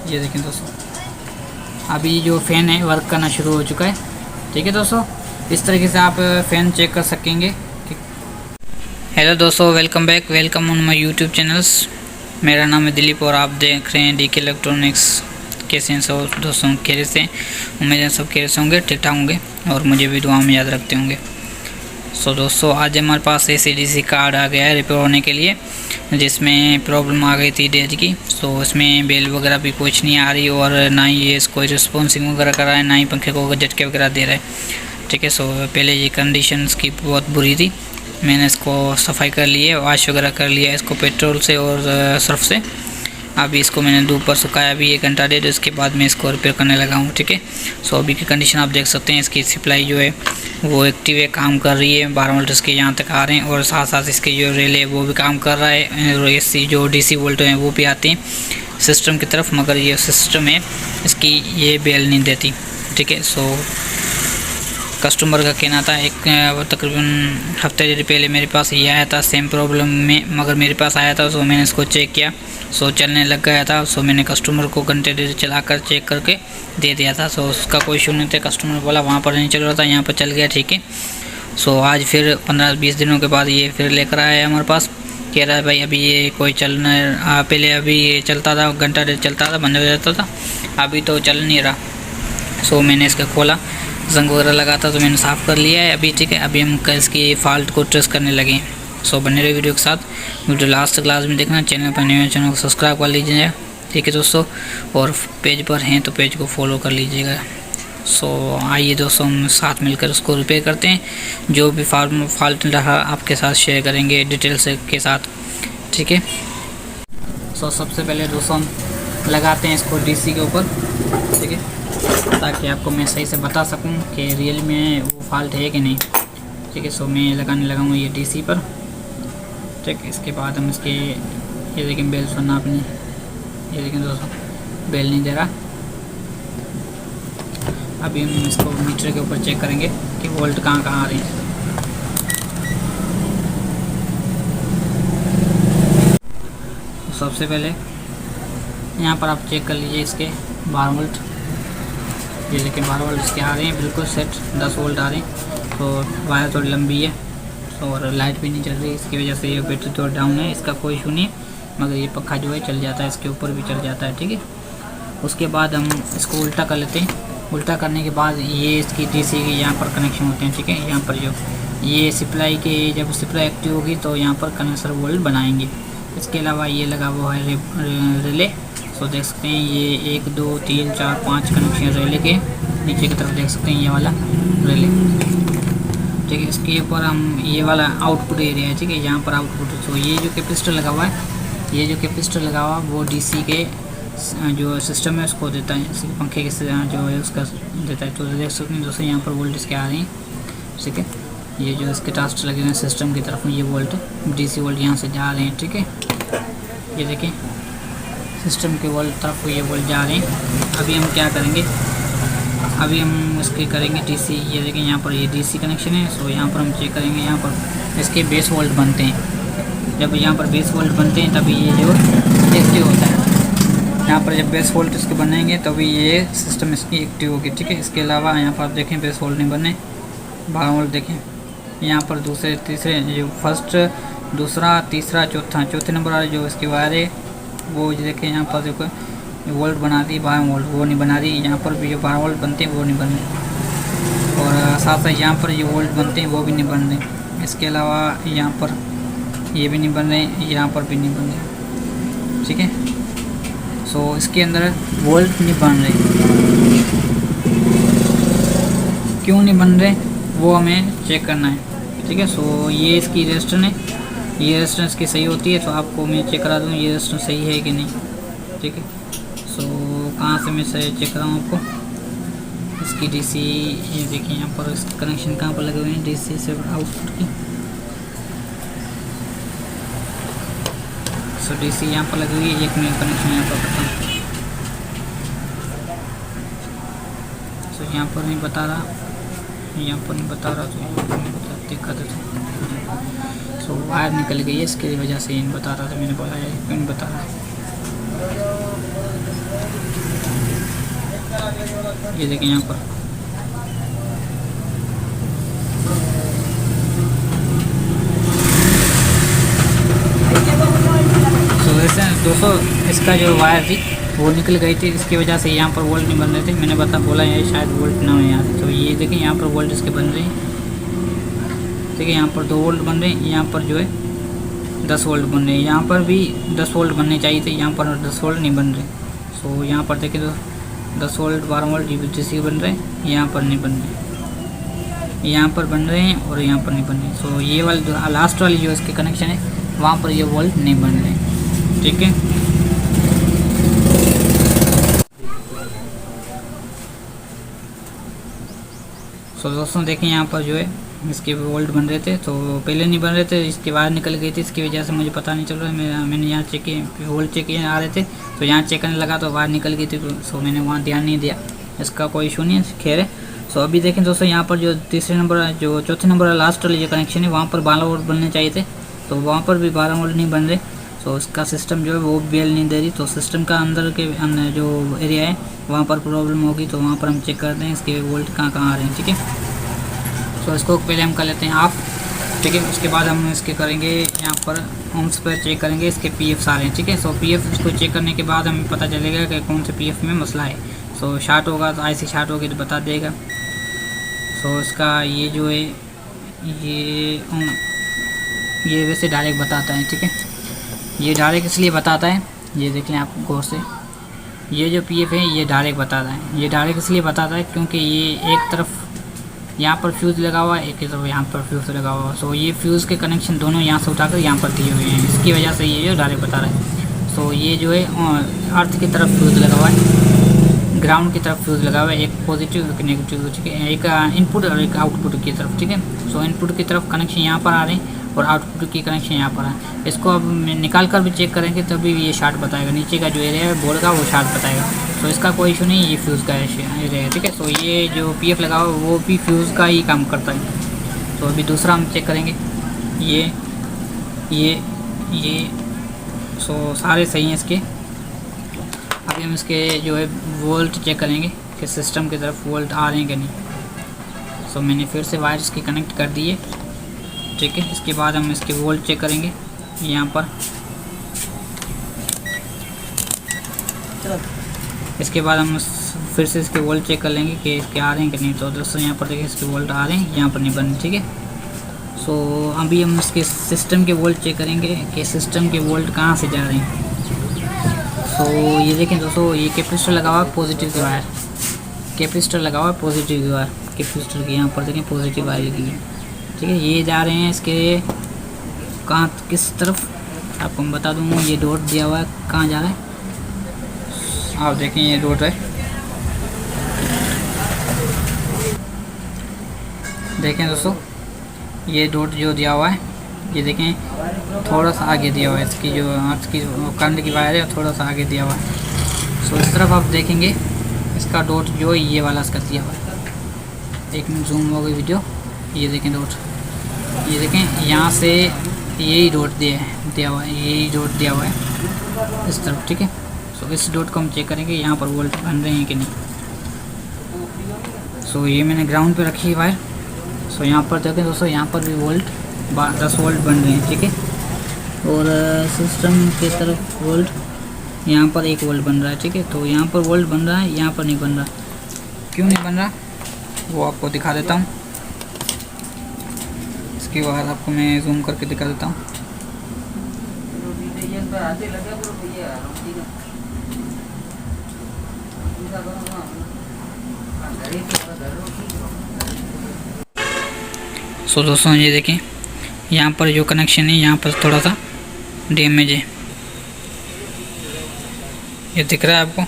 ये देखें दोस्तों, अभी जो फ़ैन है वर्क करना शुरू हो चुका है। ठीक है दोस्तों, इस तरीके से आप फ़ैन चेक कर सकेंगे। हेलो दोस्तों, welcome back, welcome on my YouTube channels. मेरा नाम है दिलीप और आप देख रहे हैं डीके इलेक्ट्रॉनिक्स। कैसे हैं सब दोस्तों? खैरियत से? उम्मीद है सब खैरियत से होंगे, ठीक ठाक होंगे और मुझे भी दुआ में याद रखते होंगे। सो दोस्तों, आज हमारे पास ACDC कार्ड आ गया है रिपेयर होने के लिए, जिसमें प्रॉब्लम आ गई थी डेज की। सो इसमें बेल वगैरह भी कुछ नहीं आ रही और ना ही ये कोई रिस्पॉन्सिंग वगैरह कर रहा है, ना ही पंखे को झटके वगैरह दे रहा है। ठीक है, सो पहले ये कंडीशन इसकी बहुत बुरी थी। मैंने इसको सफाई कर ली है, वॉश वगैरह कर लिया है इसको पेट्रोल से और सर्फ से। अभी इसको मैंने धूप पर सुखाया अभी 1 घंटा डेढ़, उसके बाद मैं इसको रिपेयर करने लगा हूँ। ठीक है, सो अभी की कंडीशन आप देख सकते हैं। इसकी सप्लाई जो है वो एक्टिव है, काम कर रही है। 12 वोल्ट इसके यहाँ तक आ रहे हैं और साथ साथ इसके जो रेले है वो भी काम कर रहा है और AC जो DC वोल्ट हैं वो भी आते हैं सिस्टम की तरफ, मगर ये सिस्टम है इसकी ये बेल नहीं देती। ठीक है, सो कस्टमर का कहना था तकरीबन हफ्ते डेढ़ पहले मेरे पास ये आया था सेम प्रॉब्लम में, मगर मेरे पास आया था। सो मैंने इसको चेक किया, सो चलने लग गया था। सो मैंने कस्टमर को घंटे डेढ़ चलाकर चेक करके दे दिया था। सो उसका कोई इशू नहीं था। कस्टमर बोला वहाँ पर नहीं चल रहा था, यहाँ पर चल गया। ठीक है, सो आज फिर 15-20 दिनों के बाद ये फिर लेकर आया है हमारे पास। कह रहा है भाई अभी ये कोई चलना, पहले अभी ये चलता था, घंटा डेढ़ चलता था, बंद हो जाता था, अभी तो चल नहीं रहा। सो मैंने इसका खोला, जंग वगैरह लगा था तो मैंने साफ़ कर लिया है अभी। ठीक है, अभी हम इसकी फॉल्ट को ट्रेस करने लगे हैं। सो बने रहे वीडियो के साथ, वीडियो लास्ट क्लास में देखना। चैनल पर नए चैनल को सब्सक्राइब कर लीजिएगा। ठीक है दोस्तों, और पेज पर हैं तो पेज को फॉलो कर लीजिएगा। सो आइए दोस्तों, हम साथ मिलकर उसको रिपेयर करते हैं। जो भी फॉल्ट रहा आपके साथ शेयर करेंगे डिटेल से के साथ। ठीक है, सो सबसे पहले दोस्तों हम लगाते हैं इसको DC के ऊपर। ठीक है, ताकि आपको मैं सही से बता सकूं कि रियल में वो फॉल्ट है कि नहीं। ठीक है, सो मैं लगाने लगा हूँ ये DC पर। ठीक, इसके बाद हम इसके ये देखें बेल सुनना अपनी, ये देखें दोस्तों बेल नहीं दे रहा। अभी हम इसको मीटर के ऊपर चेक करेंगे कि वोल्ट कहाँ आ रही है। सबसे पहले यहाँ पर आप चेक कर लीजिए इसके 12 वोल्ट। ये लेकिन 12 वोल्ट इसके आ रहे हैं बिल्कुल सेट, 10 वोल्ट आ रहे हैं। तो वायर थोड़ी लंबी है और लाइट भी नहीं चल रही, इसकी वजह से ये बैटरी थोड़ा डाउन है। इसका कोई इशू नहीं, मगर ये पंखा जो है चल जाता है, इसके ऊपर भी चल जाता है। ठीक है, उसके बाद हम इसको उल्टा कर लेते हैं। उल्टा करने के बाद ये इसकी DC के यहाँ पर कनेक्शन होते हैं। ठीक है, यहाँ पर जो ये सप्लाई के जब सप्लाई एक्टिव होगी तो यहाँ पर कंडेंसर वोल्ट बनाएंगे। इसके अलावा ये लगा हुआ है रिले। सो देख सकते हैं ये 1 2 3 4 5 कनेक्शन रिले के नीचे की तरफ देख सकते हैं ये वाला रिले। ठीक है, इसके ऊपर हम ये वाला आउटपुट एरिया है। ठीक है, यहाँ पर आउटपुट। सो ये जो कैपेसिटर लगा हुआ है, ये जो कैपेसिटर लगा हुआ है वो DC के जो सिस्टम है उसको देता है, इसी पंखे के जो है उसका देता है। तो देख सकते हैं दोस्तों यहाँ पर वोल्ट इसके आ रहे हैं। ठीक है, ये जो इसके ट्रांजिस्टर लगे हुए हैं सिस्टम की तरफ में, ये वोल्ट DC वोल्ट यहाँ से जा रहे हैं। ठीक है, ये देखें सिस्टम के वोल्ट तरफ ये वोल्ट जा रहे हैं। अभी हम क्या करेंगे, अभी हम इसके करेंगे DC। ये देखें यहाँ पर ये DC कनेक्शन है। सो यहाँ पर हम चेक करेंगे, यहाँ पर इसके बेस वोल्ट बनते हैं। जब यहाँ पर बेस वोल्ट बनते हैं तभी ये जो एक्टिव होता है। यहाँ पर जब बेस वोल्ट इसके बनेंगे तभी ये सिस्टम इसकी एक्टिव होगी। ठीक है, इसके अलावा यहाँ पर आप देखें बेस वोल्ट नहीं बने, 12 वोल्ट देखें यहाँ पर दूसरे तीसरे जो फर्स्ट दूसरा तीसरा चौथे नंबर वाले जो इसकी वायर है वो देखें यहाँ पर देखो वोल्ट बना दी 12 वोल्ट, वो नहीं बना रही। यहाँ पर भी जो 12 वोल्ट बनते हैं वो नहीं बन रहे और साथ साथ यहाँ पर जो वोल्ट बनते हैं वो भी नहीं बन रहे। इसके अलावा यहाँ पर ये भी नहीं बन रहे, यहाँ पर भी नहीं बन रहे। ठीक है, सो इसके अंदर वोल्ट नहीं बन रहे। क्यों नहीं बन रहे वो हमें चेक करना है। ठीक है, सो ये इसकी रेजिस्टेंस है, ये रेजिस्टेंस की सही होती है तो आपको मैं चेक करा दूँ ये रेजिस्टेंस सही है कि नहीं। ठीक है, सो कहाँ से मैं सही चेक कराऊँ आपको, इसकी DC ये देखिए यहाँ पर इसके कनेक्शन कहाँ पर लगे हुए हैं DC से आउटपुट की। सो DC यहाँ पर लगी हुई है, एक मिनट कनेक्शन यहाँ पर करता हूँ। सो यहाँ पर नहीं बता रहा, यहाँ पर नहीं बता रहा, तो यहाँ पर नहीं बता देखा था। सो वायर निकल गई है, इसकी वजह से नहीं बता रहा था। मैंने बोला है क्यों नहीं बता रहा। ये देखें यहाँ पर। तो वैसे दोस्तों इसका जो वायर थी वो निकल गई थी, इसकी वजह से यहाँ पर वोल्ट नहीं बन रहे थे। मैंने बोला ये शायद वोल्ट ना हो यहाँ से। तो ये देखें यहाँ पर वोल्ट इसके बन रहे हैं। देखिए यहाँ पर 2 वोल्ट बन रहे हैं, यहाँ पर जो है 10 वोल्ट बन रहे हैं। यहाँ पर भी 10 वोल्ट बनने चाहिए थे, यहाँ पर 10 वोल्ट नहीं बन रहे। सो यहाँ पर देखिए तो 10 वोल्ट 12 वोल्ट GBTC बन रहे हैं, यहाँ पर नहीं बन रहे। यहाँ पर बन रहे हैं और यहाँ पर नहीं बन रहे। सो ये वाली जो लास्ट वाली जो इसके कनेक्शन है वहाँ पर ये वोल्ट नहीं बन रहे, ठीक है। सो दोस्तों देखें यहाँ पर जो है इसके वोल्ट बन रहे थे, तो पहले नहीं बन रहे थे, इसके बाहर निकल गई थी, इसकी वजह से मुझे पता नहीं चल रहा है। मैंने यहाँ चेक किए, वोल्ट चेक किए आ रहे थे, तो यहाँ चेक करने लगा तो बाहर निकल गई थी। सो मैंने वहाँ ध्यान नहीं दिया, इसका कोई इशू नहीं है, खैर है। सो अभी देखें दोस्तों यहाँ पर जो तीसरे नंबर जो चौथे नंबर लास्ट वाली जो कनेक्शन है वहाँ पर 12 वोल्ट बनने चाहिए थे, तो वहाँ पर भी 12 वोल्ट नहीं बन रहे। तो इसका सिस्टम जो है वो बेल नहीं दे रही। तो सिस्टम का अंदर के अंदर जो एरिया है वहाँ पर प्रॉब्लम होगी, तो वहाँ पर हम चेक करते हैं इसके वोल्ट कहाँ आ रहे हैं, ठीक है। तो इसको पहले हम कर लेते हैं ऑफ, ठीक है। उसके बाद हम इसके करेंगे यहाँ पर ओम्स पर चेक करेंगे इसके PF आ रहे हैं, ठीक है। सो PF इसको चेक करने के बाद हमें पता चलेगा कि कौन से PF में मसला है। सो शार्ट होगा तो IC शार्ट होगी तो बता देगा। सो इसका ये जो है ये वैसे डायरेक्ट बताता है, ठीक है। ये डायरेक्ट इसलिए बताता है, ये देख लें आप गौर से, ये जो PF है ये डायरेक्ट बताता है। ये डायरेक्ट इसलिए बताता है क्योंकि ये एक तरफ यहाँ पर फ्यूज़ लगा हुआ है, एक ही तरफ यहाँ पर फ्यूज़ लगा हुआ है। सो ये फ्यूज़ के कनेक्शन दोनों यहाँ से उठाकर यहाँ पर दिए हुए हैं, इसकी वजह से ये जो डायरेक्ट बता रहा है। सो ये जो है अर्थ की तरफ फ्यूज़ लगा हुआ है, ग्राउंड की तरफ फ्यूज़ लगा हुआ है, एक पॉजिटिव एक नेगेटिव, ठीक है, एक इनपुट और एक आउटपुट की तरफ, ठीक है। सो इनपुट की तरफ कनेक्शन यहाँ पर आ रहे हैं और आउटपुट की कनेक्शन यहाँ पर है। इसको अब निकाल कर भी चेक करेंगे तभी ये शार्ट बताएगा, नीचे का जो एरिया है बोर्ड का वो शार्ट बताएगा। तो इसका कोई इशू नहीं, ये फ्यूज़ का एरिया है, ठीक है। तो ये जो PF लगा हुआ है वो भी फ्यूज़ का ही काम करता है। तो अभी दूसरा हम चेक करेंगे, ये सो सारे सही हैं इसके। अभी हम इसके जो है वोल्ट चेक करेंगे कि सिस्टम की तरफ वोल्ट आ रहे हैं कि नहीं। सो मैंने फिर से वायर्स की कनेक्ट कर दिए, ठीक है। इसके बाद हम इसके वोल्ट चेक करेंगे यहाँ पर। इसके बाद हम फिर से इसके वोल्ट चेक कर लेंगे कि इसके आ रहे हैं कि नहीं। तो दोस्तों यहाँ पर देखिए इसके वोल्ट आ रहे हैं, यहाँ पर नहीं बन रहे, ठीक है। सो अभी हम इसके सिस्टम के वोल्ट चेक करेंगे कि सिस्टम के वोल्ट कहाँ से जा रहे हैं। सो ये देखें दोस्तों, ये कैपेसिटर लगा हुआ है पॉजिटिव की वायर, कैपेसिटर लगा हुआ है पॉजिटिव की वायर, कैपेसिटर की यहाँ पर देखें पॉजिटिव वायर लगी है, ठीक है। ये जा रहे हैं इसके कहाँ किस तरफ आपको मैं बता दूँगा। ये डॉट दिया हुआ है कहाँ जा रहा है, आप देखें ये डॉट है, देखें दोस्तों ये डॉट जो दिया हुआ है, ये देखें थोड़ा सा आगे दिया हुआ है, इसकी जो आज की करंट की वायर है थोड़ा सा आगे दिया हुआ है। सो इस तरफ आप देखेंगे इसका डॉट जो है ये वाला इसका दिया हुआ है। एक मिनट जूम हो गई वीडियो, ये देखें डॉट, ये देखें यहाँ से यही डॉट दिया हुआ है, यही डॉट दिया हुआ है इस तरफ, ठीक है। सो इस डॉट को हम चेक करेंगे यहाँ पर वोल्ट बन रहे हैं कि नहीं। सो ये मैंने ग्राउंड पे रखी है वायर। सो यहाँ पर देखें दोस्तों, यहाँ पर भी वोल्ट 10 वोल्ट बन रहे हैं, ठीक है। और सिस्टम की तरफ वोल्ट यहाँ पर 1 वोल्ट बन रहा है, ठीक है। तो यहाँ पर वोल्ट बन रहा है, यहाँ पर नहीं बन रहा, क्यों नहीं बन रहा वो आपको दिखा देता हूँ। इसके बाद आपको मैं जूम करके दिखा देता हूँ। सो दोस्तों ये देखें यहाँ पर जो कनेक्शन है यहाँ पर थोड़ा सा डैमेज है, ये दिख रहा है आपको।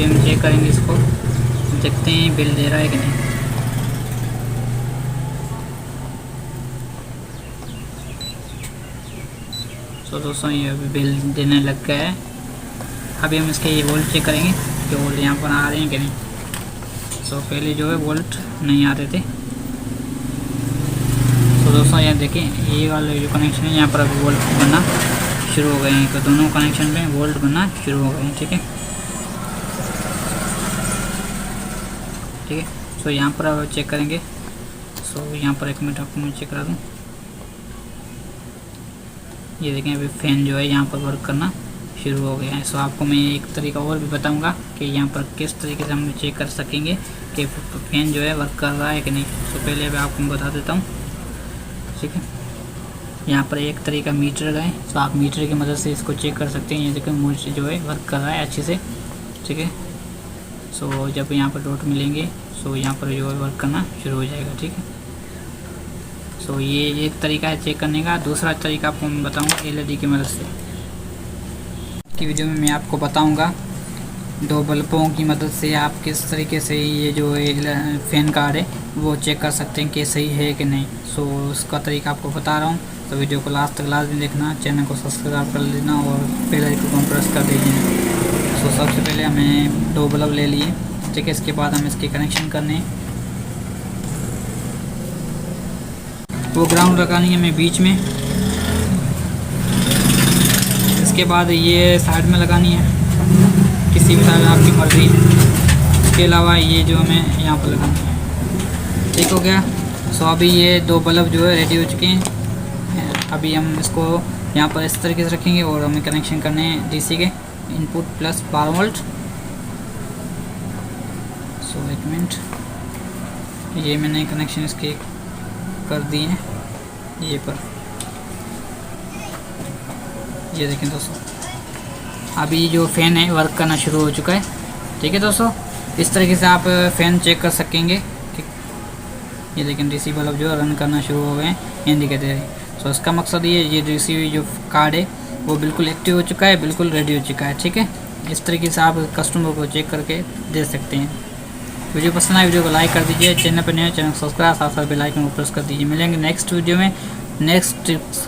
अभी हम चेक करेंगे इसको, देखते हैं बिल दे रहा है कि नहीं। तो दोस्तों ये अभी बिल देने लग गया है। अभी हम इसके ये वोल्ट चेक करेंगे कि वोल्ट यहाँ पर आ रहे हैं कि नहीं। तो पहले जो है वोल्ट नहीं आ रहे थे। तो दोस्तों यहाँ देखिए ये वाले जो कनेक्शन है यहाँ पर अभी वोल्ट बनना शुरू हो गए हैं। तो दोनों कनेक्शन में वोल्ट बनना शुरू हो गए हैं। ठीक है, ठीक है। तो यहाँ पर अब चेक करेंगे। सो यहाँ पर 1 मिनट आपको मैं चेक करा दूँ। ये देखें अभी फ़ैन जो है यहाँ पर वर्क करना शुरू हो गया है। सो आपको मैं एक तरीका और भी बताऊंगा कि यहाँ पर किस तरीके से हम चेक कर सकेंगे कि फ़ैन जो है वर्क कर रहा है कि नहीं। तो पहले अभी आपको बता देता हूँ। ठीक है, यहाँ पर एक तरीका मीटर का है। तो आप मीटर की मदद से इसको चेक कर सकते हैं। ये देखिए मीटर जो है वर्क कर रहा है अच्छे से। ठीक है, सो जब यहाँ पर डॉट मिलेंगे सो यहाँ पर जो है वर्क करना शुरू हो जाएगा। ठीक है, सो ये एक तरीका है चेक करने का। दूसरा तरीका आपको मैं बताऊँगा LED की मदद से। की वीडियो में मैं आपको बताऊंगा 2 बल्बों की मदद से आप किस तरीके से ये जो फ़ैन कार्ड है वो चेक कर सकते हैं कि सही है कि नहीं। सो उसका तरीका आपको बता रहा हूँ। तो वीडियो को लास्ट तक लाजमी देखना, चैनल को सब्सक्राइब कर लेना और बेल आइकन को प्रेस कर दीजिए। सो सबसे पहले हमें 2 बल्ब ले लिए। ठीक है, इसके बाद हम इसके कनेक्शन करने हैं। वो ग्राउंड लगानी है हमें बीच में। इसके बाद ये साइड में लगानी है, किसी भी साइड आपकी मर्ज़ी। इसके अलावा ये जो हमें यहाँ पर लगानी है। ठीक हो गया। सो अभी ये 2 बल्ब जो है रेडी हो चुके हैं। अभी हम इसको यहाँ पर इस तरीके से रखेंगे और हमें कनेक्शन करने हैं DC के इनपुट प्लस 12 वोल्ट। सो 1 मिनट, ये मैंने कनेक्शन इसके कर दिए हैं ये पर। ये देखें दोस्तों अभी जो फ़ैन है वर्क करना शुरू हो चुका है। ठीक है दोस्तों, इस तरीके से आप फ़ैन चेक कर सकेंगे। ठीक, ये देखें DC बल्ब जो रन करना शुरू हो गए हैं, इंडिकेटर है। तो इसका मकसद ये DC जो कार्ड है वो बिल्कुल एक्टिव हो चुका है, बिल्कुल रेडी हो चुका है। ठीक है, इस तरीके से आप कस्टमर को चेक करके दे सकते हैं। वीडियो पसंद आए वीडियो को लाइक कर दीजिए, चैनल पर नए चैनल सब्सक्राइब, साथ साथ बेल आइकन को प्रेस कर दीजिए। मिलेंगे नेक्स्ट वीडियो में नेक्स्ट टिप्स